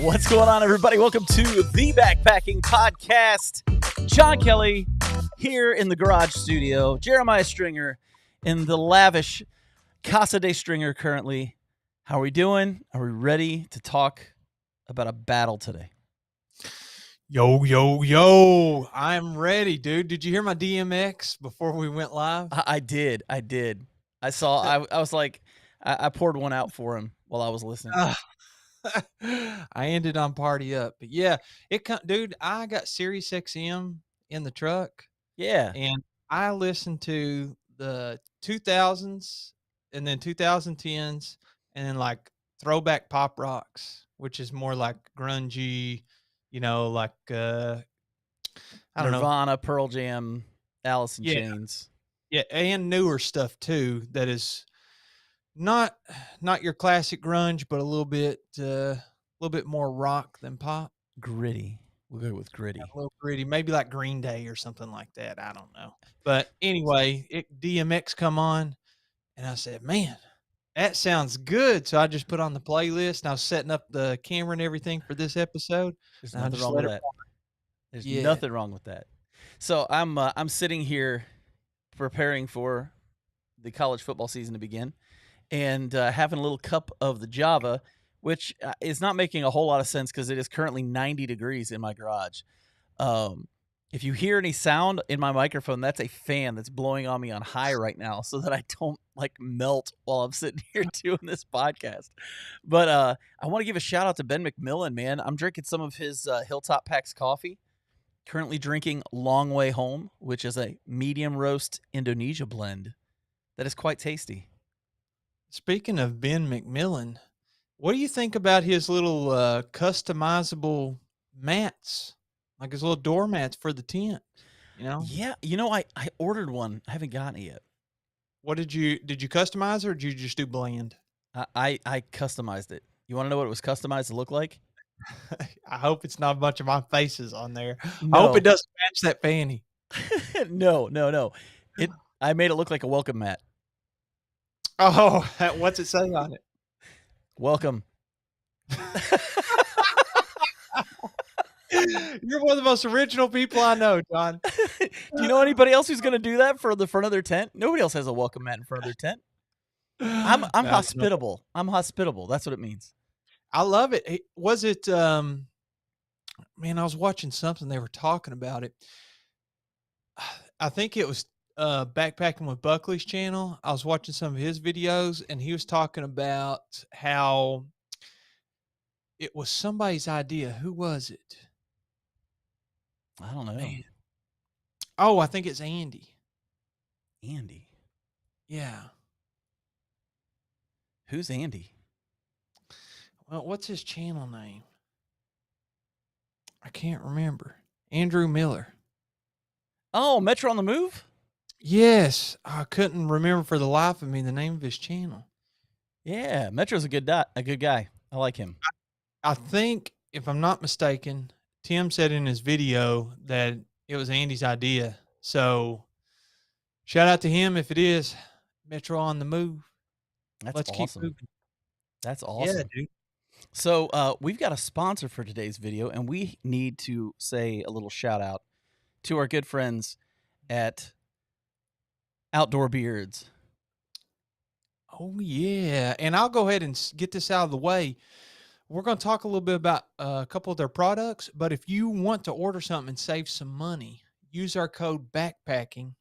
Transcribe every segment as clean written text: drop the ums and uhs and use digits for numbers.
What's going on, everybody? Welcome to the Backpacking Podcast. John Kelly here in the garage studio. Jeremiah Stringer in the lavish Casa de Stringer currently. How are we doing? Are we ready to talk about a battle today? Yo. I'm ready, dude. Did you hear my DMX before we went live? I did. I saw, I was like, I poured one out for him while I was listening. I ended on Party Up. But yeah, dude, I got Sirius XM in the truck. Yeah. And I listened to the 2000s and then 2010s and then like throwback pop rocks, which is more like grungy, like I don't know. Nirvana, Pearl Jam, Alice in Chains. Yeah, and newer stuff too that is not your classic grunge, but a little bit more rock than pop. Gritty. We'll go with gritty. Yeah, a little gritty, maybe like Green Day or something like that. I don't know. But anyway, DMX come on, and I said, man, that sounds good. So I just put on the playlist, and I was setting up the camera and everything for this episode. There's nothing wrong with that. There's nothing wrong with that. So I'm sitting here preparing for the college football season to begin, and having a little cup of the Java, which is not making a whole lot of sense because it is currently 90 degrees in my garage. If you hear any sound in my microphone, that's a fan that's blowing on me on high right now so that I don't like melt while I'm sitting here doing this podcast. But I want to give a shout out to Ben McMillan, man. I'm drinking some of his Hilltop Packs coffee. Currently drinking Long Way Home, which is a medium roast Indonesia blend that is quite tasty. Speaking of Ben McMillan, what do you think about his little customizable mats, like his little doormats for the tent? Yeah, I ordered one. I haven't gotten it yet. What did you customize it, or did you just do bland? I customized it. You want to know what it was customized to look like? I hope it's not a bunch of my faces on there. No. I hope it doesn't match that fanny. No. I made it look like a welcome mat. Oh, what's it say on it? Welcome. You're one of the most original people I know, John. Do you know anybody else who's going to do that for the front of their tent? Nobody else has a welcome mat in front of their tent. I'm hospitable. I'm hospitable. That's what it means. I love it. Was it, man, I was watching something. They were talking about it. I think it was Backpacking with Buckley's channel. I was watching some of his videos, and he was talking about how it was somebody's idea. Who was it? I don't know. Man. Oh, I think it's Andy. Andy? Yeah. Who's Andy? Well, what's his channel name? I can't remember. Andrew Miller. Oh, Metro on the Move? Yes. I couldn't remember for the life of me the name of his channel. Yeah, Metro's a good guy. I like him. I think, if I'm not mistaken, Tim said in his video that it was Andy's idea. So shout out to him if it is. Metro on the Move. Let's keep moving. That's awesome. Yeah, dude. So we've got a sponsor for today's video, and we need to say a little shout out to our good friends at Outdoor Beards. Oh, yeah. And I'll go ahead and get this out of the way. We're going to talk a little bit about a couple of their products, but if you want to order something and save some money, use our code BACKPACKING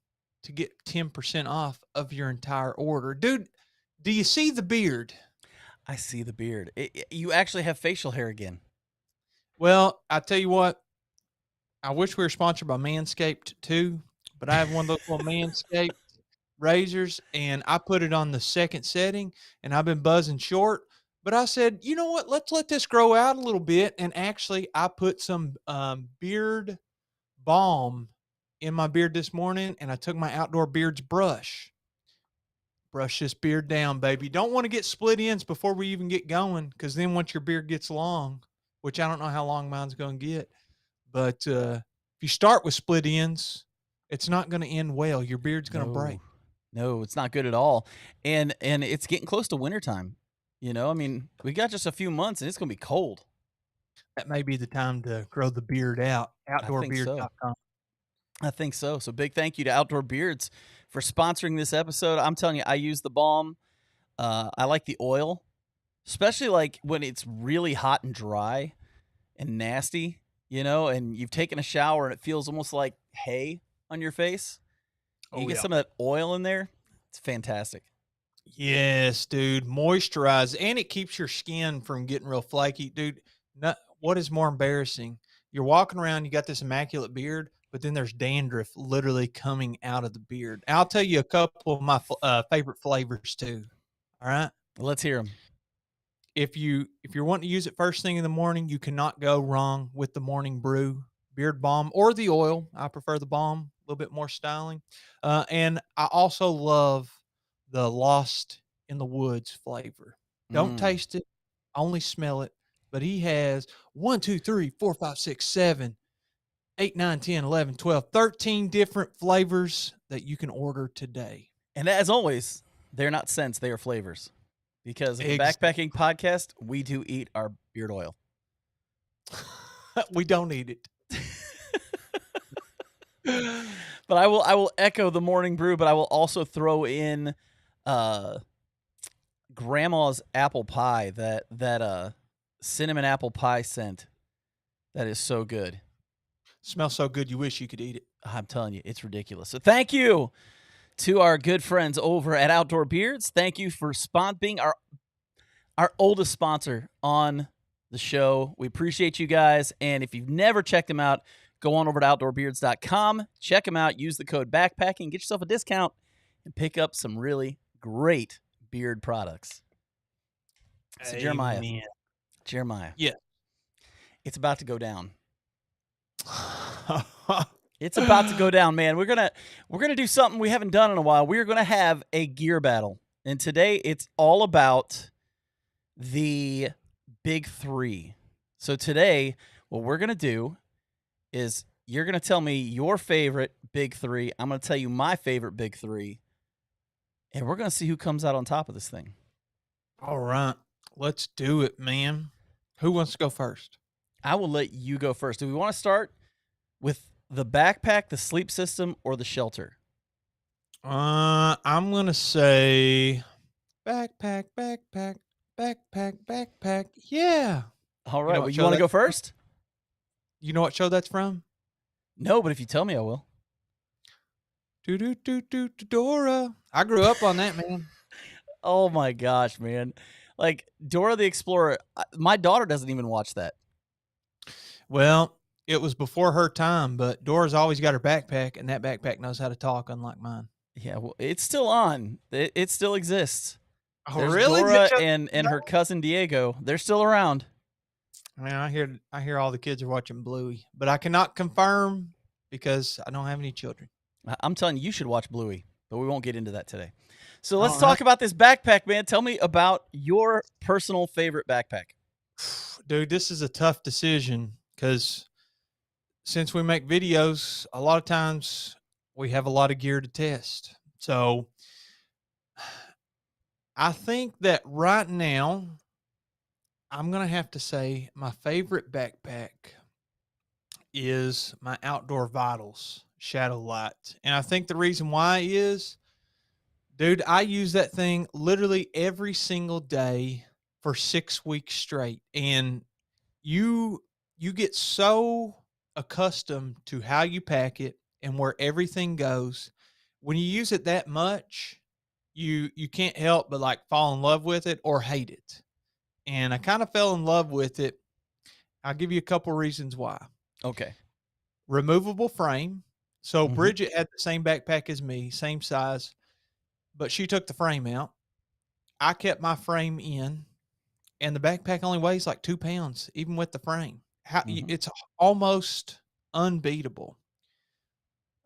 to get 10% off of your entire order. Dude, do you see the beard? I see the beard. You actually have facial hair again. Well, I tell you what, I wish we were sponsored by Manscaped too, but I have one of those little Manscaped razors, and I put it on the second setting, and I've been buzzing short. But I said, you know what? Let's let this grow out a little bit. And actually, I put some beard balm in my beard this morning, and I took my Outdoor Beards brush. Brush this beard down, baby. Don't want to get split ends before we even get going, because then once your beard gets long, which I don't know how long mine's going to get, but if you start with split ends, it's not going to end well. Your beard's going to break. No, it's not good at all. And it's getting close to wintertime. You know, I mean, we got just a few months, and it's going to be cold. That may be the time to grow the beard out. I think so. Outdoorbeard.com. I think so. So big thank you to Outdoor Beards for sponsoring this episode. I'm telling you, I use the balm. I like the oil, especially like when it's really hot and dry and nasty, and you've taken a shower and it feels almost like hay on your face. And you Oh, get yeah. some of that oil in there. It's fantastic. Yes, dude. Moisturize, and it keeps your skin from getting real flaky. Dude, what is more embarrassing? You're walking around, you got this immaculate beard, but then there's dandruff literally coming out of the beard. I'll tell you a couple of my favorite flavors too. All right. Let's hear them. If you're wanting to use it first thing in the morning, you cannot go wrong with the morning brew beard balm or the oil. I prefer the balm, a little bit more styling. And I also love the Lost in the Woods flavor. Don't Mm. taste it, only smell it. But he has 1, 2, 3, 4, 5, 6, 7, 8, 9, 10, 11, 12, 13 different flavors that you can order today. And as always, they're not scents, they are flavors. Because at the Backpacking Podcast, we do eat our beard oil. We don't eat it. But I will echo the morning brew, but I will also throw in grandma's apple pie, that cinnamon apple pie scent. That is so good. Smells so good you wish you could eat it. I'm telling you, it's ridiculous. So thank you to our good friends over at Outdoor Beards. Thank you for being our oldest sponsor on the show. We appreciate you guys. And if you've never checked them out, go on over to outdoorbeards.com. Check them out. Use the code BACKPACKING. Get yourself a discount and pick up some really great beard products. So Jeremiah. Yeah. It's about to go down. It's about to go down, man. We're gonna do something we haven't done in a while. We're gonna have a gear battle, and today it's all about the big three. So today, what we're gonna do is you're gonna tell me your favorite big three. I'm gonna tell you my favorite big three, and we're gonna see who comes out on top of this thing. All right, let's do it, man. Who wants to go first? I will let you go first. Do we want to start with the backpack, the sleep system, or the shelter? I'm gonna say backpack. Yeah. All right. You want to go first? You know what show that's from? No, but if you tell me, I will. Dora. I grew up on that, man. Oh my gosh, man! Like Dora the Explorer. My daughter doesn't even watch that. Well, it was before her time, but Dora's always got her backpack, and that backpack knows how to talk, unlike mine. Yeah, well, it's still on. It still exists. Oh, There's really? Dora and her cousin Diego. They're still around. Man, I hear all the kids are watching Bluey, but I cannot confirm because I don't have any children. I'm telling you, you should watch Bluey, but we won't get into that today. So let's talk about this backpack, man. Tell me about your personal favorite backpack. Dude, this is a tough decision because since we make videos, a lot of times we have a lot of gear to test. So I think that right now, I'm going to have to say my favorite backpack is my Outdoor Vitals Shadow Light. And I think the reason why is, dude, I use that thing literally every single day for 6 weeks straight. And you get so accustomed to how you pack it and where everything goes. When you use it that much, you can't help but like fall in love with it or hate it. And I kind of fell in love with it. I'll give you a couple reasons why. Okay. Removable frame. So Bridget had the same backpack as me, same size, but she took the frame out. I kept my frame in, and the backpack only weighs like 2 pounds, even with the frame. It's almost unbeatable.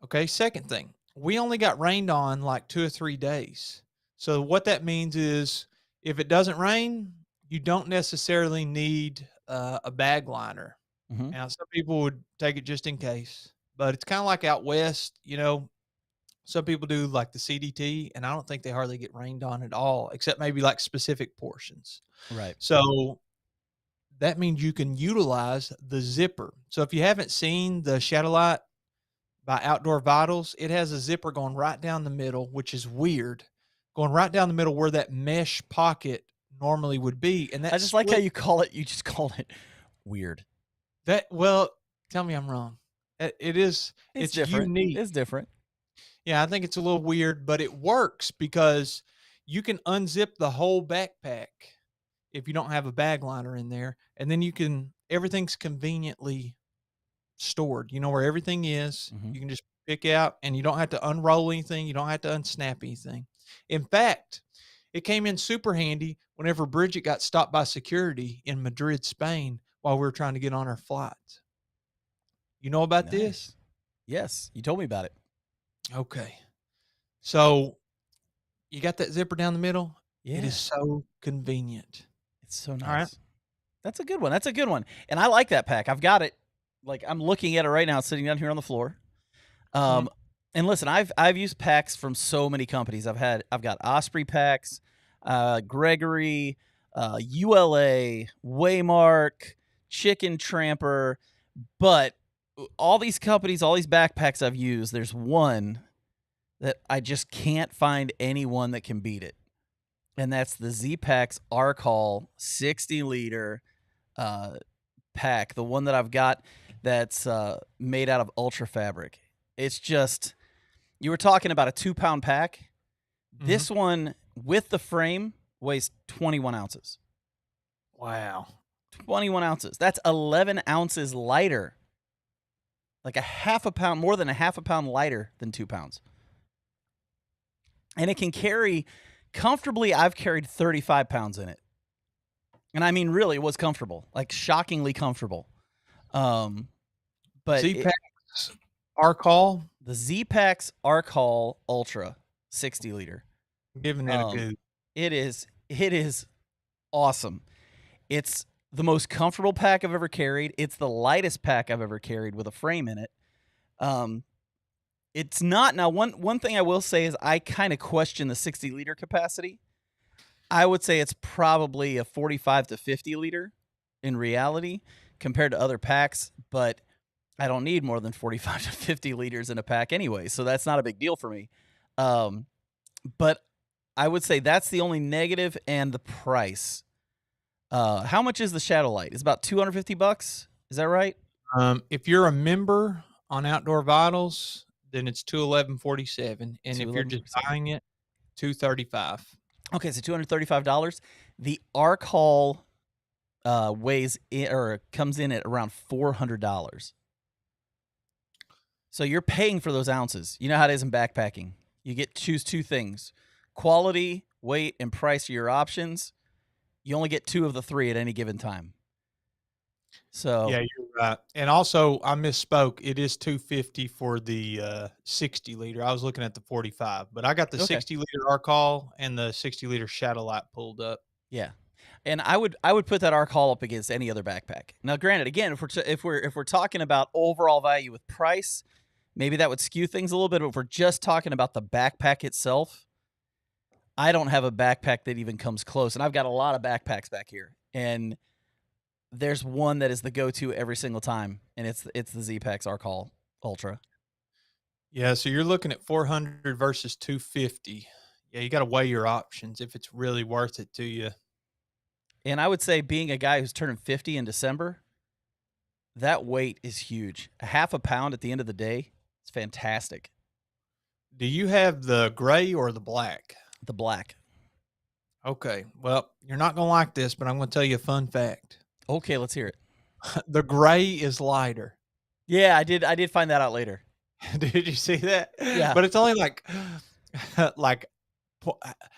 Okay, second thing, we only got rained on like 2 or 3 days. So what that means is if it doesn't rain, you don't necessarily need a bag liner. Now, some people would take it just in case, but it's kind of like out west, some people do like the CDT, and I don't think they hardly get rained on at all, except maybe like specific portions. Right. So that means you can utilize the zipper. So if you haven't seen the Shadowlight by Outdoor Vitals, it has a zipper going right down the middle, which is weird, going right down the middle where that mesh pocket normally would be, and I that just like how split you just call it weird. that well, tell me I'm wrong. It is It's it's different. unique. It's different. Yeah, I think it's a little weird, but it works because you can unzip the whole backpack if you don't have a bag liner in there, and then you can everything's conveniently stored. You know where everything is. Mhm. You can just pick out and you don't have to unroll anything, you don't have to unsnap anything. In fact, it came in super handy whenever Bridget got stopped by security in Madrid, Spain while we were trying to get on our flight. You know about this? Nice. Yes, you told me about it. Okay. So you got that zipper down the middle. It is Yeah, so convenient. it's so All right. nice. That's a good one. That's a good one. And I like that pack. I've got it. Like I'm looking at it right now, it's sitting down here on the floor. Mhm. Um, and listen, I've used packs from so many companies. I've got Osprey packs, Gregory, ULA, Waymark, Chicken Tramper, but all these companies, all these backpacks I've used, there's one that I just can't find anyone that can beat it. And that's the Z-Packs Arcall 60-liter pack, the one that I've got that's made out of ultra fabric. It's just, you were talking about a 2-pound pack. Mhm. This one with the frame weighs 21 ounces. Wow. 21 ounces. That's 11 ounces lighter. Like a half a pound, more than a half a pound lighter than 2 pounds. And it can carry comfortably. I've carried 35 pounds in it. And I mean, really, it was comfortable, like shockingly comfortable. But Z-Packs, our call, the Z-Packs Arcall Ultra 60-liter. giving it a go. It is awesome. It's the most comfortable pack I've ever carried. It's the lightest pack I've ever carried with a frame in it. It's not now. One thing I will say is I kind of question the 60-liter capacity. I would say it's probably a 45 to 50 liter in reality compared to other packs, but I don't need more than 45 to 50 liters in a pack anyway, so that's not a big deal for me. But I would say that's the only negative, and the price. How much is the Shadow Light? It's about $250. Is that right? If you're a member on Outdoor Vitals, then it's 211.47, and if you're just 211.47. buying it, 235. Okay, so $235. The Arc Haul weighs in, or comes in at around $400. So you're paying for those ounces. You know how it is in backpacking. You get choose two things: quality, weight, and price are your options. You only get two of the three at any given time. So Yeah, you're right. And also, I misspoke. It is 250 for the 60 liter. I was looking at the 45, but I got the okay, 60 liter Arcall and the 60 liter Shadow Light pulled up. yeah, and I would put that Arc Haul up against any other backpack. Now, granted, again, if we're talking about overall value with price, maybe that would skew things a little bit. But if we're just talking about the backpack itself, I don't have a backpack that even comes close, and I've got a lot of backpacks back here, and there's one that is the go-to every single time, and it's the Z-Packs Arc Haul Ultra. Yeah, so you're looking at 400 versus 250. Yeah, you got to weigh your options if it's really worth it to you. And I would say, being a guy who's turning 50 in December, that weight is huge. A half a pound at the end of the day, it's fantastic. Do you have the gray or the black? The black. Okay. Well, you're not going to like this, but I'm going to tell you a fun fact. Okay, let's hear it. The gray is lighter. Yeah, I did find that out later. Did you see that? Yeah. But it's only like like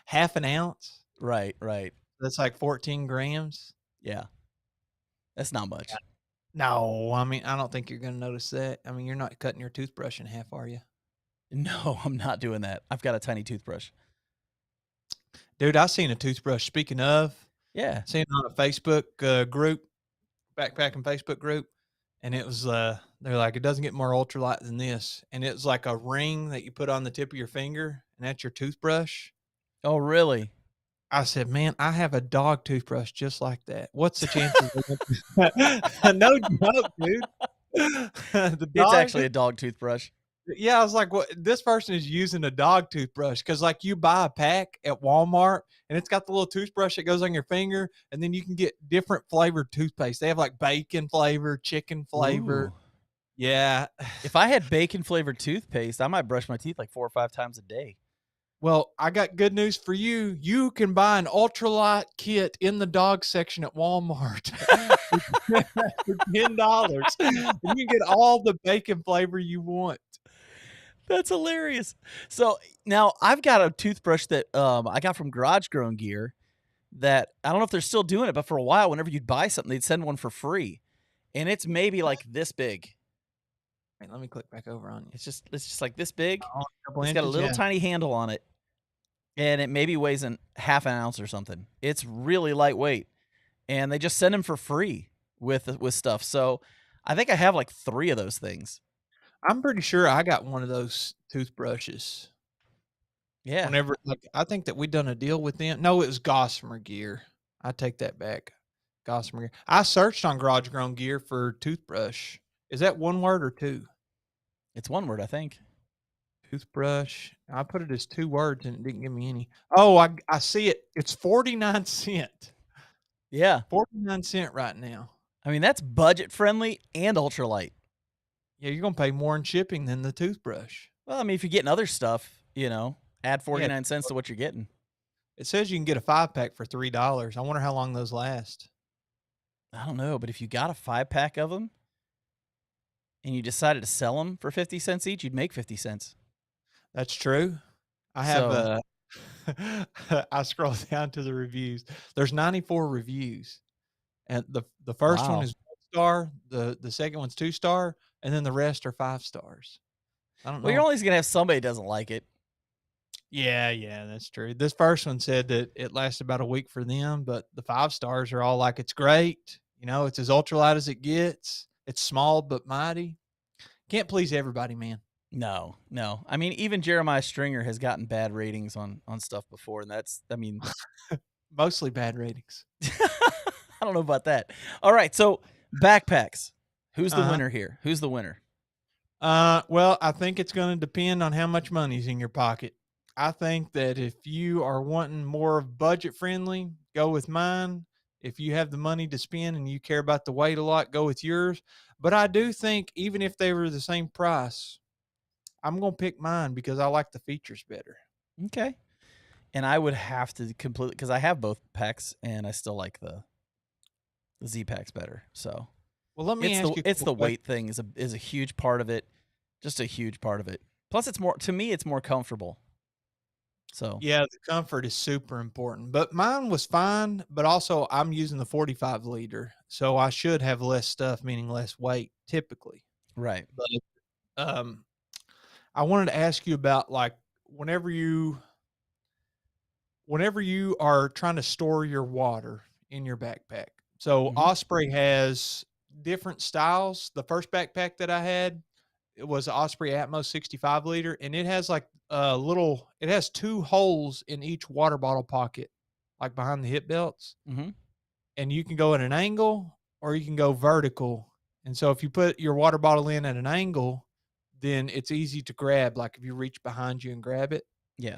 half an ounce. Right, right. That's like 14 grams. Yeah. That's not much. No, I mean, I don't think you're going to notice that. I mean, you're not cutting your toothbrush in half, are you? No, I'm not doing that. I've got a tiny toothbrush. Dude, I seen a toothbrush. Speaking of, Yeah. seen it on a Facebook group, backpacking Facebook group, and it was they're like, it doesn't get more ultralight than this, and it's like a ring that you put on the tip of your finger, and that's your toothbrush. Oh, really? I said, "Man, I have a dog toothbrush just like that. What's the chances?" No joke, dude. The It's dog actually a dog toothbrush. Yeah, I was like, "What? This person is using a dog toothbrush because, like, you buy a pack at Walmart, and it's got the little toothbrush that goes on your finger, and then you can get different flavored toothpaste. They have, like, bacon flavor, chicken flavor. Ooh. Yeah. If I had bacon flavored toothpaste, I might brush my teeth like 4 or 5 times a day. Well, I got good news for you. You can buy an ultralight kit in the dog section at Walmart for $10, and you get all the bacon flavor you want. That's hilarious. So now I've got a toothbrush that I got from Garage Grown Gear that I don't know if they're still doing it, but for a while, whenever you'd buy something, they'd send one for free. And it's maybe like this big. Wait, let me click back over on you. It's just like this big. Oh, a couple It's got a inches, little yeah. tiny handle on it, and it maybe weighs an half an ounce or something. It's really lightweight, and they just send them for free with stuff. So I think I have like 3 of those things. I'm pretty sure I got one of those toothbrushes. Yeah, Whenever like, I think that we done a deal with them. No, it was Gossamer Gear. I take that back. Gossamer Gear. I searched on Garage Grown Gear for toothbrush. Is that one word or 2? it's one word, I think. Toothbrush. I put it as 2 words and it didn't give me any. Oh, I see it. It's 49¢. Yeah, 49¢ right now. I mean that's budget friendly and ultralight. Yeah, you're gonna pay more in shipping than the toothbrush. Well, I mean if you're getting other stuff, add Yeah, 49 cents to what you're getting. it says you can get a 5-pack for $3. I wonder how long those last. I don't know, but if you got a 5-pack of them and you decided to sell them for 50 cents each, you'd make 50 cents. That's true. I have, So, I scroll down to the reviews. There's 94 reviews, and the first one wow. is 1 star, the second one's 2 star, and then the rest are 5 stars. I don't Well, you're know. always going to have somebody that doesn't like it. Yeah, yeah, that's true. This first one said that it lasted about a week for them, but the 5 stars are all like, "It's great, it's as ultralight as it gets. It's small but mighty." Can't please everybody, man. No, no. I mean, even Jeremiah Stringer has gotten bad ratings on stuff before, and I mean, Mostly bad ratings. I don't know about that. All right, so backpacks. Who's the Uh-huh. winner here? Who's the winner? Well, I think it's gonna depend on how much money's in your pocket. I think that if you are wanting more of budget friendly, go with mine. If you have the money to spend and you care about the weight a lot, go with yours. But I do think even if they were the same price, I'm gonna pick mine because I like the features better. Okay. And I would have to completely because I have both packs and I still like the Z packs better. So Well, let me it's the ask you a it's couple the questions. weight thing is a huge part of it. Just a huge part of it. Plus, it's more to me. It's more comfortable. So Yeah, the comfort is super important. But mine was fine, but also I'm using the 45 liter, so I should have less stuff, meaning less weight typically. right. But um I wanted to ask you about like whenever you whenever you are trying to store your water in your backpack. So Hmm. Osprey has different styles. The first backpack that I had, it was an Osprey Atmos 65 liter, and it has like a little. It has 2 holes in each water bottle pocket, like behind the hip belts, Hmm. and you can go at an angle or you can go vertical. And so if you put your water bottle in at an angle, then it's easy to grab. Like if you reach behind you and grab it. Yeah.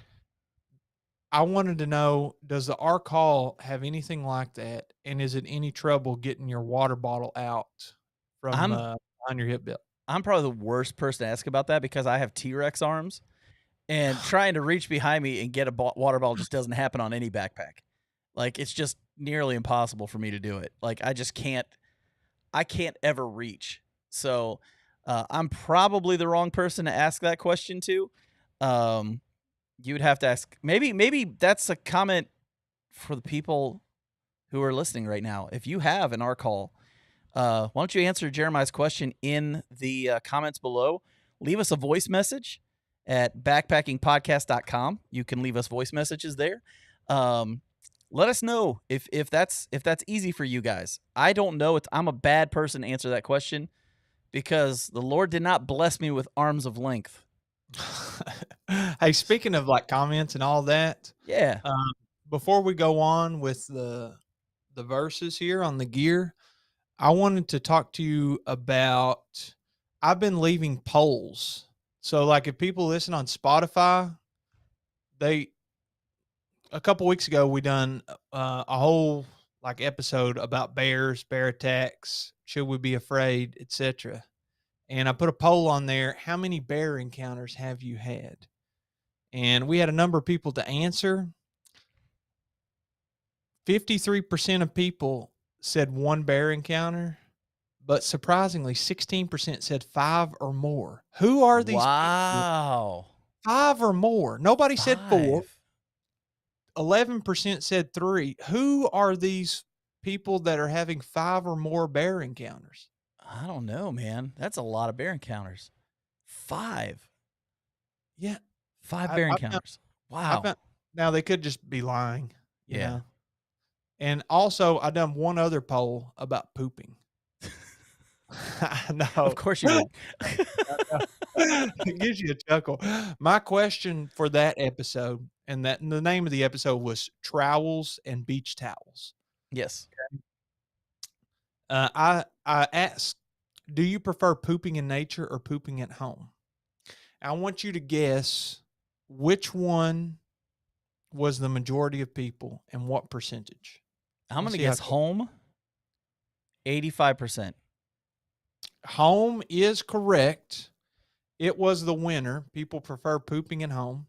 I wanted to know, does the Arc Hall have anything like that? And is it any trouble getting your water bottle out from I'm behind your hip belt? I'm probably the worst person to ask about that because I have T-Rex arms, and trying to reach behind me and get a water bottle just doesn't happen on any backpack. Like it's just nearly impossible for me to do it. Like I just can't. I can't ever reach. So I'm probably the wrong person to ask that question to. Um, you would have to ask. Maybe that's a comment for the people who are listening right now. If you have an ARC call, why don't you answer Jeremiah's question in the comments below? Leave us a voice message at backpackingpodcast.com. You can leave us voice messages there. Let us know if that's easy for you guys. I don't know. I'm a bad person to answer that question because the Lord did not bless me with arms of length. Hey, speaking of like comments and all that, Yeah. before we go on with the verses here on the gear, I wanted to talk to you about I've been leaving polls. So like if people listen on Spotify, they a couple weeks ago we done a whole like episode about bears, bear attacks, should we be afraid, etc. And I put a poll on there, how many bear encounters have you had? And we had a number of people to answer. 53% of people said one bear encounter, but surprisingly, 16% said 5 or more. Who are these people? Wow. 5 or more. Nobody said 4. 5. 11% said 3. Who are these people that are having 5 or more bear encounters? I don't know, man. That's a lot of bear encounters. 5. Yeah, 5 I bear I found encounters. I Wow. found now they could just be lying, you Yeah. know? And also, I done one other poll about pooping. I Of know. course you did. It gives you a chuckle. My question for that episode, and the name of the episode was Trowels and Beach Towels. Yes. I asked, do you prefer pooping in nature or pooping at home? I want you to guess which one was the majority of people and what percentage. I'm going Let's to see how guess home 85%. home is correct. It was the winner. People prefer pooping at home,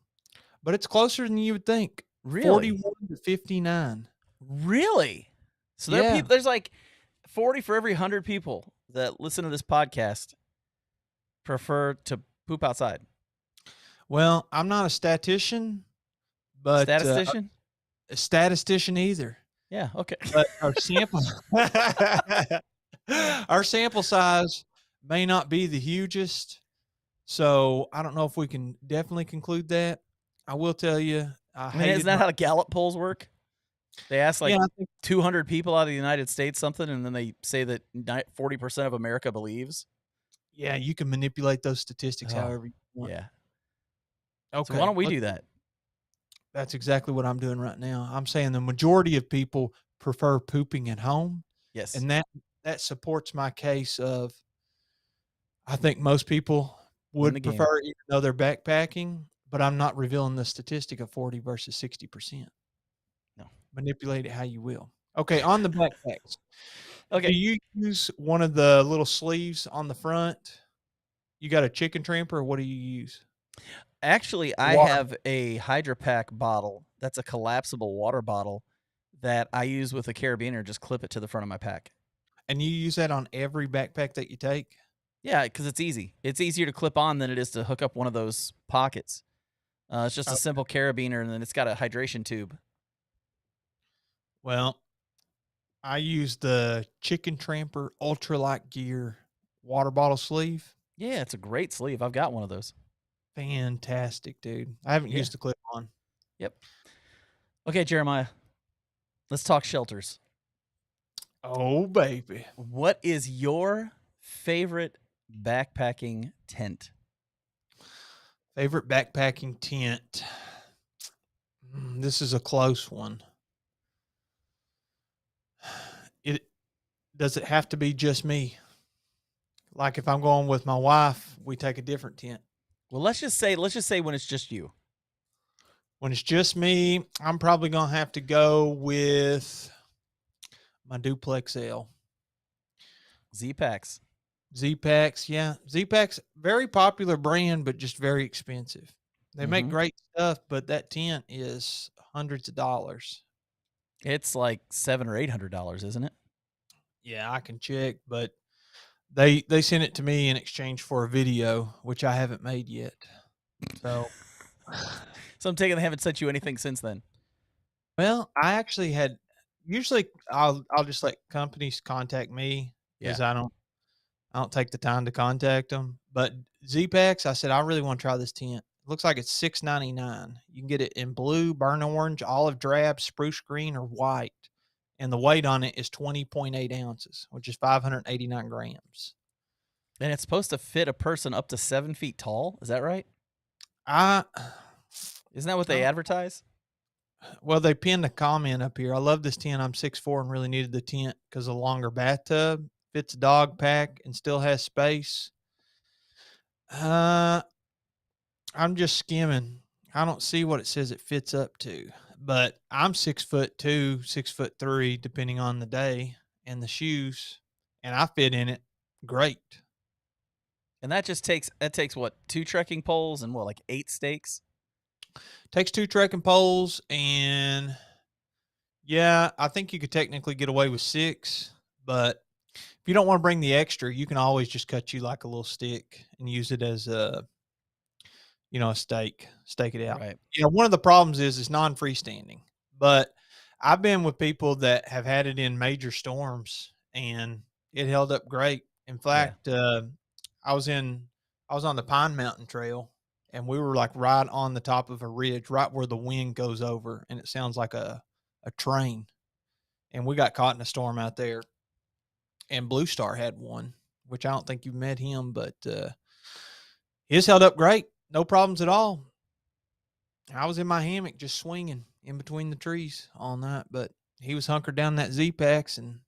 but it's closer than you would think. Really? 41 to 59. Really? So there are Yeah. people there's like 40 for every 100 people that listen to this podcast prefer to poop outside. Well, I'm not a statistician, but Statistician? a statistician either. Yeah, okay. But our sample our sample size may not be the hugest, so I don't know if we can definitely conclude that. I will tell you, I I mean, isn't hated that my how Gallup polls work? They ask like yeah, I think 200 people out of the United States something, and then they say that 40% of America believes. yeah, you can manipulate those statistics Oh, however you want. yeah. So why Okay, don't we do that? that's exactly what I'm doing right now. I'm saying the majority of people prefer pooping at home, Yes, and that supports my case of I think most people win the would game. prefer even though they're backpacking, but I'm not revealing the statistic of 40 versus 60%. No. Manipulate it how you will. Okay, on the backpacks. Do Okay. you use one of the little sleeves on the front? You got a chicken tramper, or what do you use? Actually, I Water. have a Hydra Pack bottle that's a collapsible water bottle that I use with a carabiner. Just clip it to the front of my pack. And you use that on every backpack that you take? Yeah, because it's easy. It's easier to clip on than it is to hook up one of those pockets. It's just a Oh, simple carabiner, and then it's got a hydration tube. well, I use the Chicken Tramper Ultralight Gear water bottle sleeve. Yeah, it's a great sleeve. I've got one of those. Fantastic, dude. I haven't Yeah. used the clip on. Yep. Okay, Jeremiah, let's talk shelters. Oh, baby. What is your favorite backpacking tent? Favorite backpacking tent. This is a close one. It does it have to be just me? Like if I'm going with my wife, we take a different tent. Well, let's just say when it's just you. When it's just me, I'm probably gonna have to go with my Duplex L. Z-Packs. Z-Packs, yeah. Z-Packs, very popular brand, but just very expensive. They make Mhm. great stuff, but that tent is hundreds of dollars. It's like $700 or $800, isn't it? Yeah, I can check, but they sent it to me in exchange for a video, which I haven't made yet. So, So I'm taking they haven't sent you anything since then. well, I actually had usually I'll just let companies contact me Yeah. because I don't take the time to contact them. But Z-Packs, I said I really want to try this tent. Looks like it's $6.99. You can get it in blue, burnt orange, olive drab, spruce green, or white. And the weight on it is 20.8 ounces, which is 589 grams. And it's supposed to fit a person up to 7 feet tall. Is that right? I Isn't that what they Oh, advertise? Well, they pinned a comment up here. I love this tent. I'm 6'4" and really needed the tent because a longer bathtub fits a dog pack and still has space. Uh, I'm just skimming. I don't see what it says it fits up to, but I'm 6'2", 6'3", depending on the day and the shoes, and I fit in it great. And that takes what, 2 trekking poles and what, like 8 stakes? Takes 2 trekking poles, and yeah, I think you could technically get away with 6, but if you don't want to bring the extra, you can always just cut you like a little stick and use it as a stake it out. Right. One of the problems is it's non-freestanding, but I've been with people that have had it in major storms and it held up great. In Yeah. fact, I was in I was on the Pine Mountain Trail and we were like right on the top of a ridge, right where the wind goes over and it sounds like a train. And we got caught in a storm out there. And Blue Star had one, which I don't think you've met him, but his held up great. No problems at all. I was in my hammock just swinging in between the trees all night, but he was hunkered down in that Z-Packs, and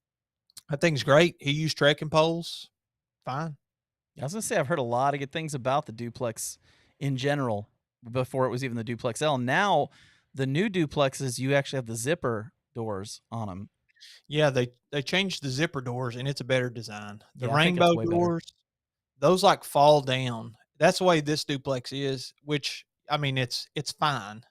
that thing's great. He used trekking poles. Fine. I was gonna say I've heard a lot of good things about the duplex in general before it was even the duplex L. Now the new duplexes, you actually have the zipper doors on them. Yeah, they changed the zipper doors, and it's a better design. The Yeah, I think it's rainbow way better. doors, those like fall down. That's the way this duplex is, which I mean, it's fine.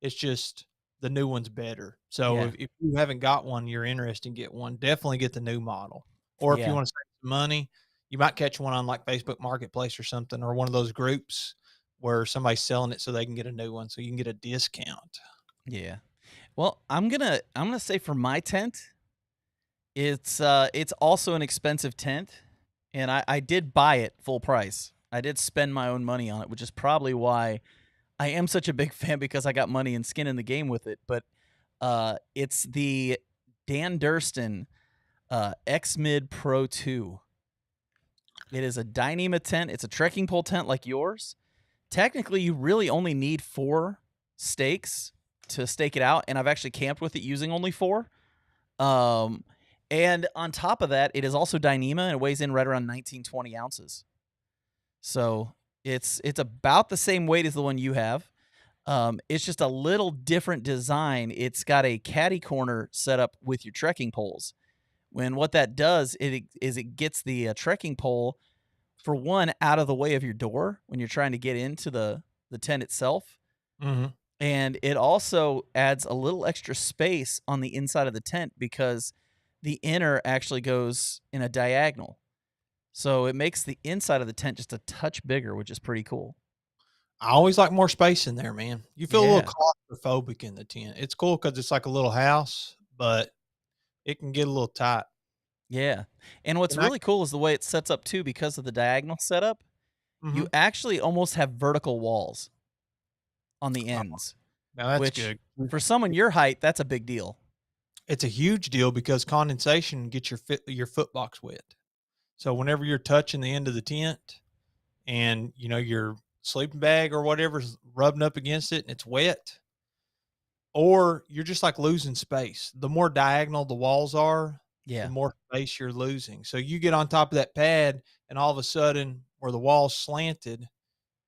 It's just the new one's better. So Yeah, if you haven't got one, you're interested in get one, definitely get the new model. Or if you yeah, want to save some money, you might catch one on like Facebook Marketplace or something, or one of those groups where somebody's selling it so they can get a new one, so you can get a discount. yeah. Well, I'm gonna say for my tent, it's also an expensive tent, and I did buy it full price. I did spend my own money on it, which is probably why I am such a big fan because I got money and skin in the game with it. But it's the Dan Durston X Mid Pro 2. It is a Dyneema tent. It's a trekking pole tent like yours. Technically, you really only need 4 stakes to stake it out, and I've actually camped with it using only 4. Um, and on top of that, it is also Dyneema, and it weighs in right around 19-20 ounces. So it's about the same weight as the one you have. It's just a little different design. It's got a caddy corner set up with your trekking poles. When what that does is it gets the trekking pole, for one, out of the way of your door when you're trying to get into the tent itself, Mhm. and it also adds a little extra space on the inside of the tent because the inner actually goes in a diagonal. So it makes the inside of the tent just a touch bigger, which is pretty cool. I always like more space in there, man. You feel a little Yeah. claustrophobic in the tent. It's cool because it's like a little house, but it can get a little tight. Yeah. And what's And I really cool is the way it sets up too because of the diagonal setup. You Mhm. actually almost have vertical walls on the Oh, ends, now that's which good. for someone your height, that's a big deal. It's a huge deal because condensation gets your foot box wet. So whenever you're touching the end of the tent and your sleeping bag or whatever's rubbing up against it and it's wet, or you're just like losing space. The more diagonal the walls are, the Yeah. more space you're losing. So you get on top of that pad and all of a sudden where the wall's slanted,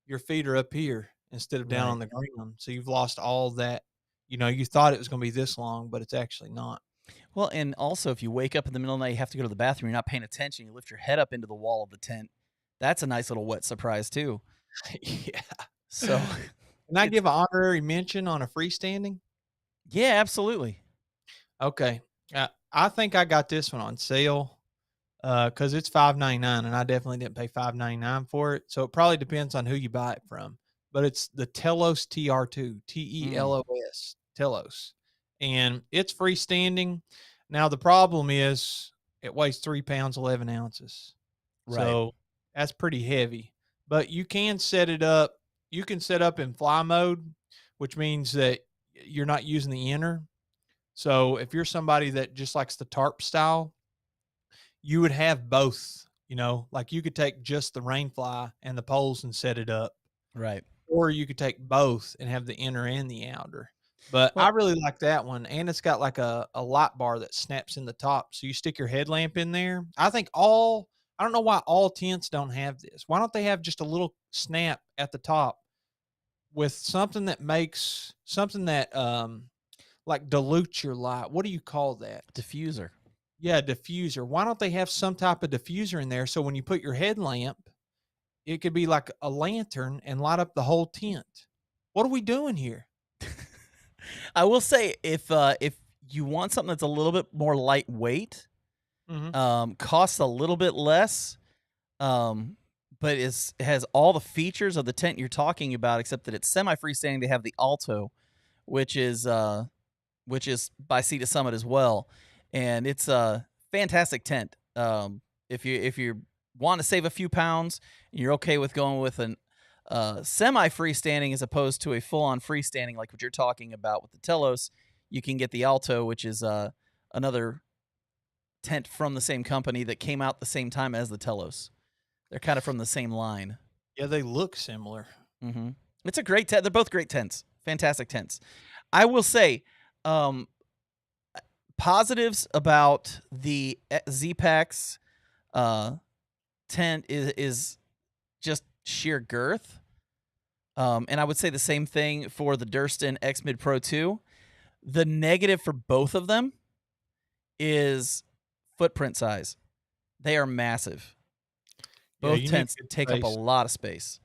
your feet are up here instead of down Right. on the ground. So you've lost all that. You thought it was going to be this long, but it's actually not. Well, and also if you wake up in the middle of the night, you have to go to the bathroom, you're not paying attention, you lift your head up into the wall of the tent. That's a nice little wet surprise too. Yeah. So Can I it's give an honorary mention on a freestanding? yeah, absolutely. Okay. I think I got this one on sale because it's $5.99, and I definitely didn't pay $5.99 for it. So it probably depends on who you buy it from. But it's the Telos TR2, Mm, TELOS, Telos, and it's freestanding. Now the problem is it weighs 3 pounds 11 ounces, right. so that's pretty heavy. But you can set it up. You can set up in fly mode, which means that you're not using the inner. So if you're somebody that just likes the tarp style, you would have both, like you could take just the rain fly and the poles and set it up, Right. or you could take both and have the inner and the outer. But I Well, really like that one, and it's got like a light bar that snaps in the top, so you stick your headlamp in there. I don't know why all tents don't have this. Why don't they have just a little snap at the top with something that, like, dilutes your light? What do you call that? diffuser. Yeah, diffuser. Why don't they have some type of diffuser in there so when you put your headlamp, it could be like a lantern and light up the whole tent? What are we doing here? I will say if you want something that's a little bit more lightweight, Mhm. costs a little bit less, um, but has all the features of the tent you're talking about, except that it's semi freestanding. They have the Alto, which is by Sea to Summit as well, and it's a fantastic tent. If you want to save a few pounds, and you're okay with going with an semi freestanding as opposed to a full on freestanding like what you're talking about with the Telos, you can get the Alto, which is another tent from the same company that came out the same time as the Telos. They're kind of from the same line. Yeah, they look similar. hmm It's a great tent. They're both great tents, fantastic tents. I will say, um, positives about the Z-Packs tent is just sheer girth. And I would say the same thing for the Durston X Mid Pro 2. The negative for both of them is footprint size. They are massive. Yeah, Both you need tents good take up a space. lot of space.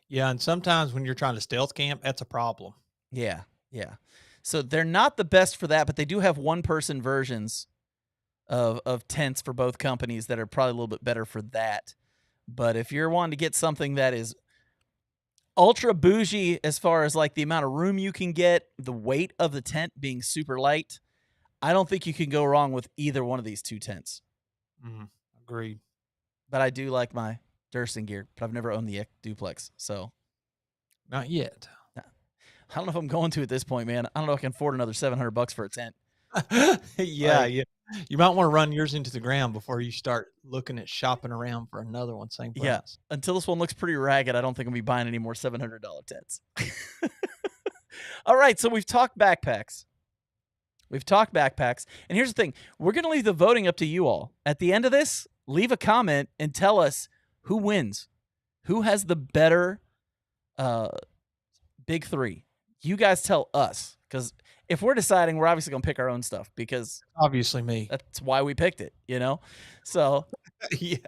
Yeah, and sometimes when you're trying to stealth camp, that's a problem. Yeah, yeah. So they're not the best for that, but they do have one person versions of tents for both companies that are probably a little bit better for that. But if you're wanting to get something that is ultra bougie as far as like the amount of room you can get, the weight of the tent being super light, I don't think you can go wrong with either one of these two tents. Mhm, agreed. But I do like my Durston gear, but I've never owned the duplex. So Not yet. I don't know if I'm going to at this point, man. I don't know if I can afford another $700 for a tent. Yeah, Like, yeah. You might wanna run yours into the ground before you start looking at shopping around for another one, same yeah, price. until this one looks pretty ragged, I don't think I'm gonna be buying any more $700 tents. All right, so we've talked backpacks. We've talked backpacks. And here's the thing, we're going to leave the voting up to you all. At the end of this, leave a comment and tell us who wins. Who has the better uh, big three? You guys tell us. Because if we're deciding, we're obviously going to pick our own stuff because Obviously me. that's why we picked it, you know? So, Yeah.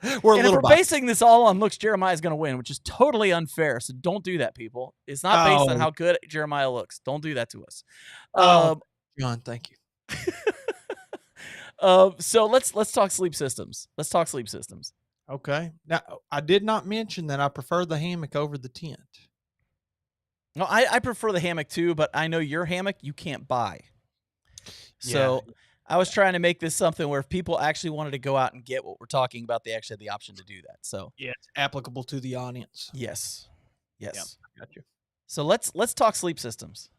We're a and if little we're biased. basing this all on looks, Jeremiah's going to win, which is totally unfair. So don't do that, people. It's not based on Oh, how good Jeremiah looks. Don't do that to us. oh, Um, John, thank you. so let's talk sleep systems. Let's talk sleep systems. Okay. Now, I did not mention that I prefer the hammock over the tent. No, I prefer the hammock too, but I know your hammock you can't buy. Yeah, So I was trying to make this something where if people actually wanted to go out and get what we're talking about, they actually had the option to do that. So yeah, it's applicable to the audience. yes, Yeah, yes. I got you. So let's talk sleep systems.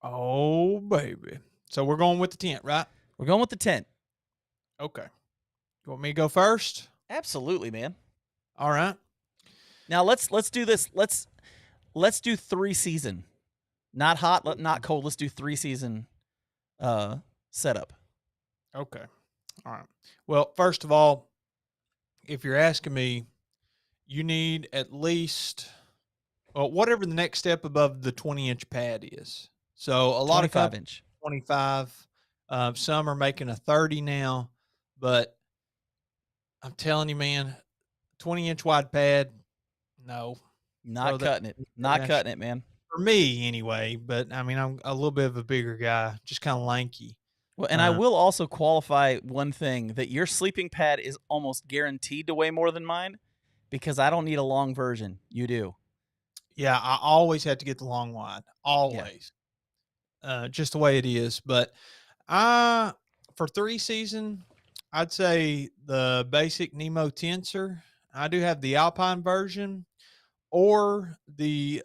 Oh, baby. So we're going with the tent, right? We're going with the tent. Okay. You want me to go first? Absolutely, man. All right. Now let's do this. Let's do 3-season. Not hot, not cold. Let's do 3-season setup. Okay. All right. Well, first of all, if you're asking me, you need at least whatever the next step above the 20-inch pad is. So a lot of 25 companies inch. 25. Some are making a 30 now, but I'm telling you, man, 20-inch wide pad, no. Throw Not that cutting it. in the Not trash. cutting it, man. For me anyway, but I mean, I'm a little bit of a bigger guy, just kind of lanky. Well, and I Uh, will also qualify one thing that your sleeping pad is almost guaranteed to weigh more than mine because I don't need a long version. You do. yeah, I always have to get the long wide, Yeah. always. Just the way it is. But I, for 3 season, I'd say the basic Nemo tensor. I do have the Alpine version or the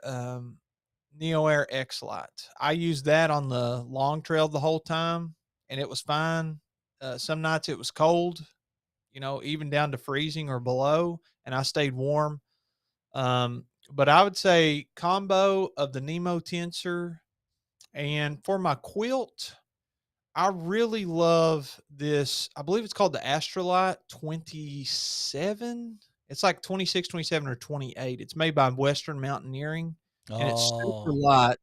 Neo Air X Lite. I used that on the long trail the whole time, and it was fine. Some nights it was cold, even down to freezing or below, and I stayed warm. but I would say combo of the Nemo tensor, and for my quilt, I really love this. I believe it's called the Astrolite 27. It's like 26, 27, or 28. It's made by Western Mountaineering, and it's super Oh, light,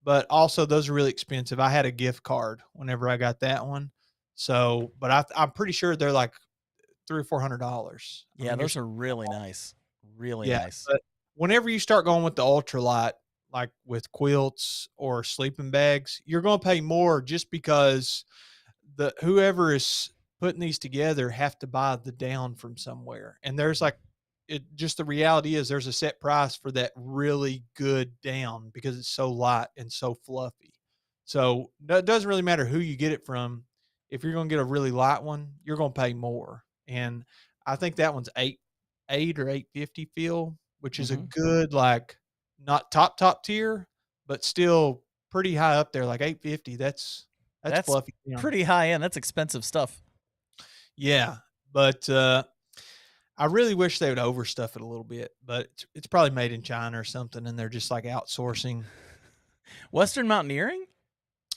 but also those are really expensive. I had a gift card whenever I got that one. So, but I'm pretty sure they're like three or $400. I yeah, mean, you're those are really nice. Really yeah, nice. but whenever you start going with the ultralight, like with quilts or sleeping bags, you're gonna pay more just because the whoever is putting these together have to buy the down from somewhere. And there's like it just the reality is there's a set price for that really good down because it's so light and so fluffy. So it doesn't really matter who you get it from. If you're gonna get a really light one, you're gonna pay more. And I think that one's eight or 850 feel, which is a Mhm. good like not top tier, but still pretty high up there, like 850. That's That's fluffy down. pretty high end. That's expensive stuff. Yeah, but, I really wish they would overstuff it a little bit, but it's probably made in China or something, and they're just, like, outsourcing. Western Mountaineering?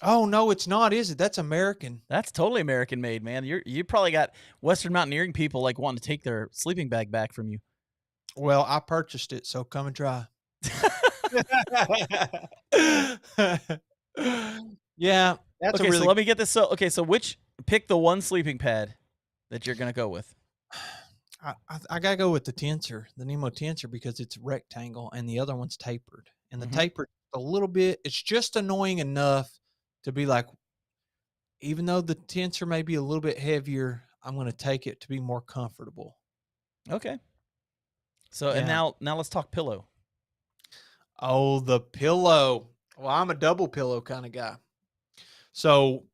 Oh, no, it's not, is it? That's American. That's totally American made, man. You probably got Western Mountaineering people like wanting to take their sleeping bag back from you. Well, I purchased it, so come and try. Yeah, that's a Okay, so really let me get this. So, okay, so which pick the one sleeping pad that you're gonna go with. I gotta go with the tensor, the Nemo tensor, because it's rectangle and the other one's tapered. And the Hmm. tapered a little bit, it's just annoying enough to be like, even though the tensor may be a little bit heavier, I'm gonna take it to be more comfortable. Okay. So, and Yeah. now let's talk pillow. Oh, the pillow. Well, I'm a double pillow kind of guy. So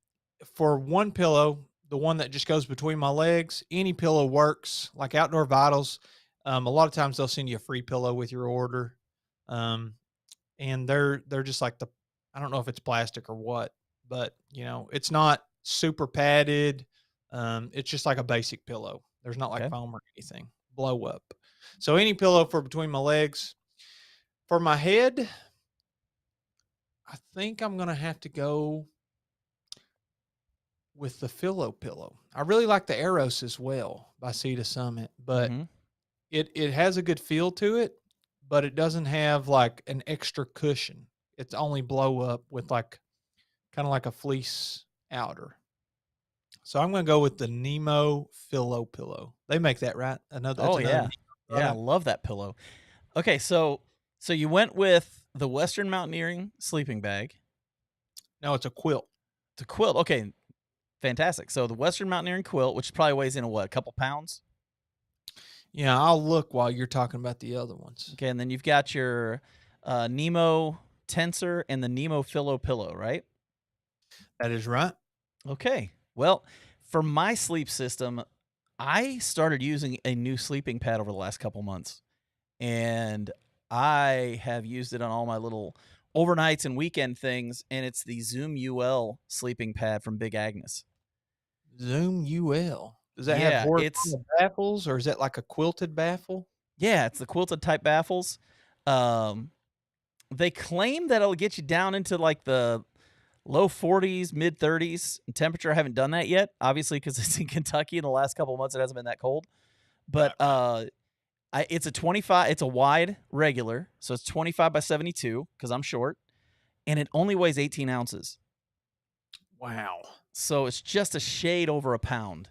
for one pillow, the one that just goes between my legs, any pillow works. Like Outdoor Vitals, a lot of times they'll send you a free pillow with your order, um, and they're just like the I don't know if it's plastic or what, but it's not super padded. It's just like a basic pillow. There's not like Okay. foam or anything. Blow up. So any pillow for between my legs. For my head, I think I'm gonna have to go with the Philo pillow. I really like the Eros as well by Sea to Summit, but Hmm. it has a good feel to it, but it doesn't have like an extra cushion. It's only blow up with like kind of like a fleece outer. So I'm gonna go with the Nemo Philo pillow. They make that right. Another that's Oh another yeah, Nemo yeah. I product. love that pillow. Okay, so you went with the Western Mountaineering sleeping bag, No, it's a quilt. the quilt. Okay, fantastic. So the Western Mountaineering quilt, which probably weighs in a couple pounds. Yeah, I'll look while you're talking about the other ones. Okay, and then you've got your Nemo tensor and the Nemo Philo pillow, right? That is right. Okay. Well, for my sleep system, I started using a new sleeping pad over the last couple months, and I have used it on all my little overnights and weekend things, and it's the Zoom UL sleeping pad from Big Agnes. Zoom UL. Does that have Yeah, it's horizontal baffles or is that like a quilted baffle? yeah, it's the quilted type baffles. Um, they claim that it'll get you down into like the low 40s, mid 30s in temperature. I haven't done that yet, obviously, because it's in Kentucky. In the last couple of months, it hasn't been that cold. But Right, right. it's a 25. It's a wide regular, so it's 25 by 72 because I'm short, and it only weighs 18 ounces. Wow. So it's just a shade over a pound.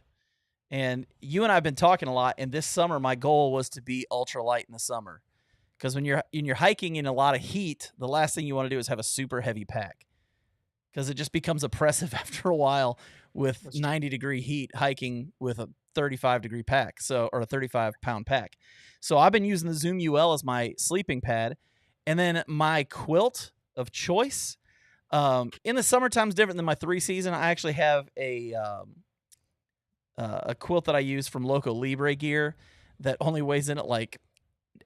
And you and I have been talking a lot. And this summer, my goal was to be ultra light in the summer because when you're hiking in a lot of heat, the last thing you want to do is have a super heavy pack because it just becomes oppressive after a while with That's true. 90-degree heat hiking with a 35-degree pack, so or a 35-pound pack. So I've been using the Zoom UL as my sleeping pad, and then my quilt of choice. In the summertime is different than my 3 season. I actually have a quilt that I use from Loco Libre gear that only weighs in at like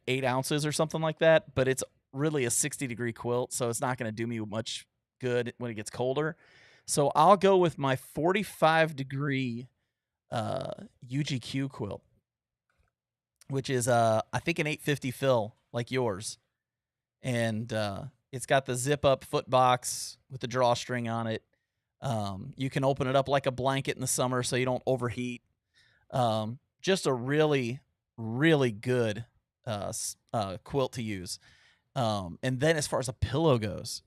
8 ounces or something like that, but it's really a 60-degree quilt, so it's not going to do me much good when it gets colder. So I'll go with my 45-degree UGQ quilt, which is I think an 850 fill like yours. and it's got the zip up foot box with the drawstring on it. You can open it up like a blanket in the summer so you don't overheat. Just a really, really good quilt to use. And then as far as a pillow goes,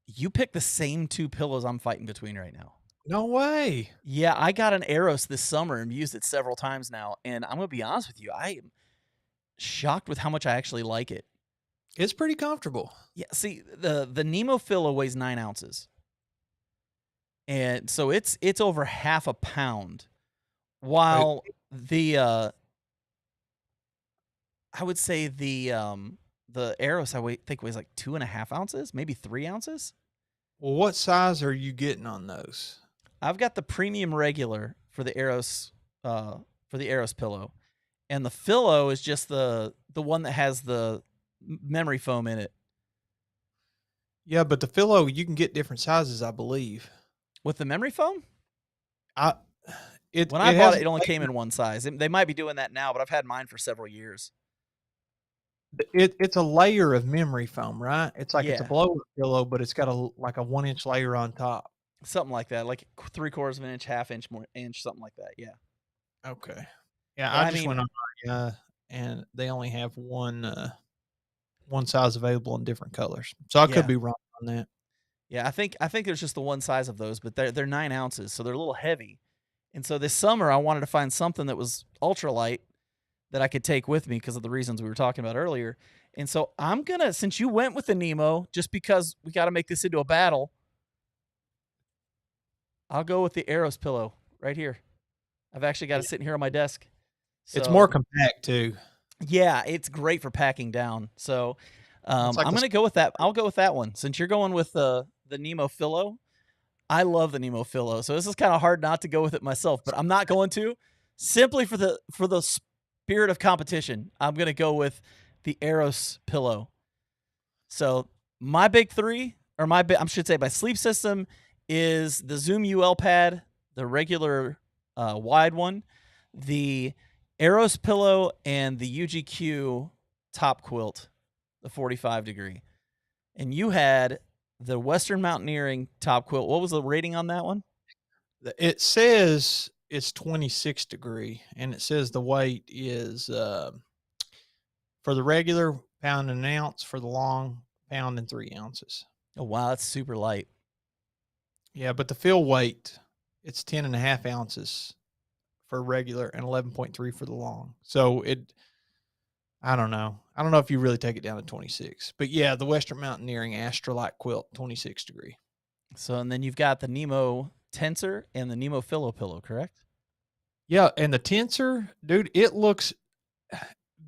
you pick the same two pillows I'm fighting between right now. No way. Yeah, I got an Eros this summer and used it several times now, and I'm gonna be honest with you, I am shocked with how much I actually like it. It's pretty comfortable. Yeah, see, the Nemo Pillow weighs 9 ounces, and so it's over half a pound, Wait, while the, I would say the Eros think weighs like 2.5 ounces, maybe 3 ounces? well, what size are you getting on those? I've got the premium regular for the Eros pillow, and the Philo is just the one that has the memory foam in it. Yeah, but the pillow you can get different sizes, I believe. With the memory foam? I When I it bought has it, it only came in one size. They might be doing that now, but I've had mine for several years. it's a layer of memory foam, right? It's like it's a Yeah, blow-up pillow, but it's got like a 1-inch layer on top. something like that, like 3/4 of an inch, half inch, more inch, something like that. Yeah, Okay. Yeah, but I I just mean, went on and they only have one size available in different colors. So I could yeah, be wrong on that. yeah. I think there's just the one size of those, but they're 9 ounces, so they're a little heavy. And so this summer, I wanted to find something that was ultralight that I could take with me because of the reasons we were talking about earlier. And so I'm gonna, since you went with the Nemo, just because we got to make this into a battle, I'll go with the Eros pillow right here. I've actually got Yeah. it sitting here on my desk. It's more So compact too. yeah, it's great for packing down. So It's like I'm a gonna go with that. I'll go with that one since you're going with the Nemo Philo. I love the Nemo Philo, so this is kind of hard not to go with it myself, but I'm not going to simply for the spirit of competition. I'm gonna go with the Eros pillow. So my big three, or I should say my sleep system is the Zoom UL pad, the regular wide one, the Eros pillow, and the UGQ top quilt, the 45 degree. And you had the Western Mountaineering top quilt. What was the rating on that one? It says it's 26 degree, and it says the weight is for the regular pound and an ounce, for the long pound and 3 ounces. Oh wow, that's super light. Yeah, but the fill weight, it's 10.5 ounces for regular and 11.3 for the long. So I don't know. I don't know if you really take it down to 26, but yeah, the Western Mountaineering Astralight quilt, 26 degree. So and then you've got the Nemo Tensor and the Nemo Philo pillow, correct? Yeah, and the tensor, dude, it looks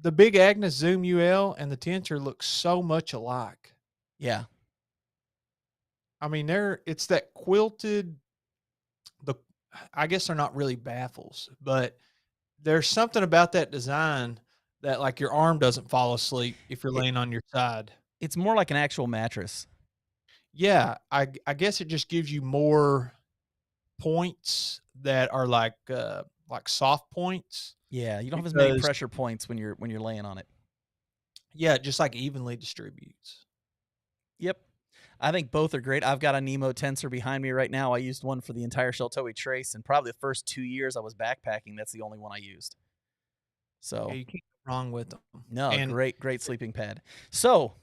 the Big Agnes Zoom UL and the tensor look so much alike. Yeah. I mean, it's that quilted the I guess they're not really baffles, but there's something about that design that like your arm doesn't fall asleep if you're It laying on your side. it's more like an actual mattress. Yeah, I guess it just gives you more points that are like soft points Yeah, you don't have as many because pressure points when you're laying on it. yeah, it just like evenly distributes. Yep. I think both are great. I've got a Nemo Tensor behind me right now. I used one for the entire Sheltoe Trace, and probably the first 2 years I was backpacking, that's the only one I used. Yeah, So, you can't go wrong with them. no, And great sleeping pad. So,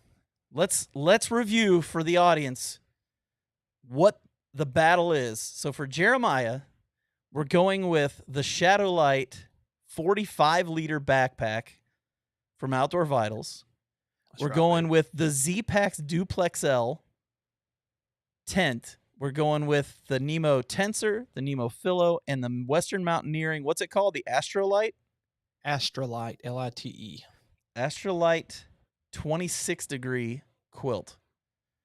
let's review for the audience what the battle is. So for Jeremiah, we're going with the Shadowlight 45-liter backpack from Outdoor Vitals. that's We're right, baby. going with the Z-Pax Duplex L tent. We're going with the Nemo Tensor, the Nemo Philo, and the Western Mountaineering. What's it called? The Astrolight? Astralight, Lite. Astrolight 26 degree quilt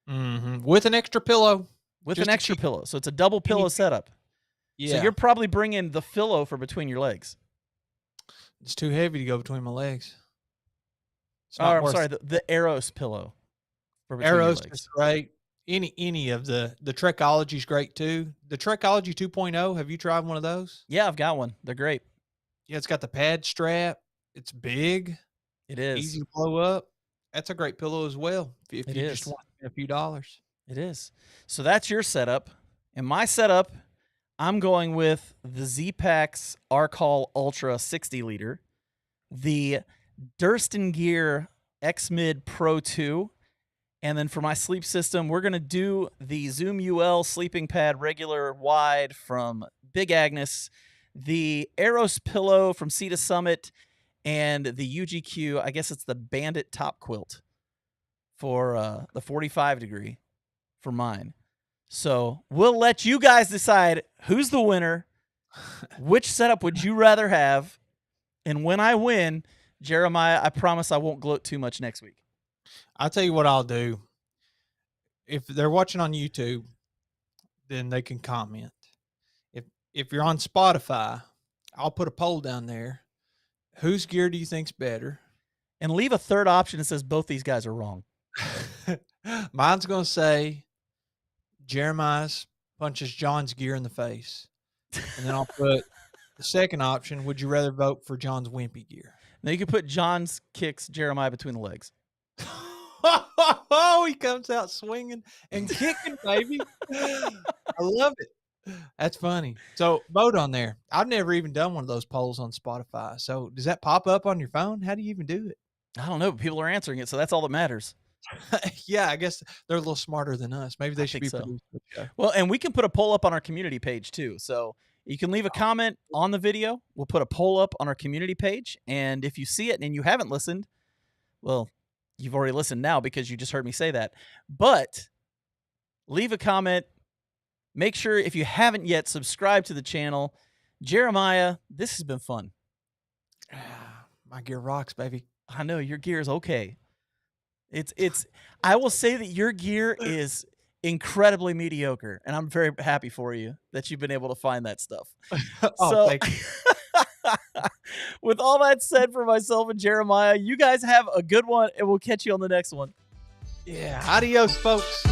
With an extra pillow, with an just to extra keep pillow. So it's a double any pillow setup. So yeah, you're probably bringing the Philo for between your legs. it's too heavy to go between my legs. It's Or not I'm worth sorry, it. the Eros pillow for between your Arrows is legs. great. Any of the Trekology's great too. The Trekology 2.0, have you tried one of those? Yeah, I've got one. They're great. Yeah, it's got the pad strap. It's big, It easy is. to blow up. That's a great pillow as well if It you just is. want a few dollars. It is. So that's your setup. And my setup, I'm going with the Z-Packs Arcall Ultra 60 liter, the Durston Gear X-Mid Pro 2, and then for my sleep system, we're going to do the Zoom UL sleeping pad regular wide from Big Agnes, the Eros pillow from Sea to Summit, and the UGQ, I guess it's the Bandit top quilt for the 45 degree for mine. So we'll let you guys decide who's the winner, which setup would you rather have, and when I win, Jeremiah, I promise I won't gloat too much next week. I'll tell you what I'll do. If they're watching on YouTube, then they can comment. If you're on Spotify, I'll put a poll down there. Whose gear do you think's better? And leave a third option that says both these guys are wrong. Mine's going to say Jeremiah's punches John's gear in the face. And then I'll put the second option, would you rather vote for John's wimpy gear? Now you can put John's kicks Jeremiah between the legs. Oh, he comes out swinging and kicking, baby. I love it. That's funny. So vote on there. I've never even done one of those polls on Spotify. So does that pop up on your phone? How do you even do it? I don't know, but people are answering it, so that's all that matters. Yeah, I guess they're a little smarter than us. Maybe they should be so. produced. Well, and we can put a poll up on our community page too. So you can leave a comment on the video. We'll put a poll up on our community page. And if you see it and you haven't listened, well, you've already listened now because you just heard me say that. But leave a comment. Make sure, if you haven't yet, subscribe to the channel. Jeremiah, this has been fun. My gear rocks, baby. I know your gear is okay. It's. I will say that your gear is incredibly mediocre, and I'm very happy for you that you've been able to find that stuff. Oh, thank you. With all that said, for myself and Jeremiah, you guys have a good one, and we'll catch you on the next one. Yeah, adios, folks.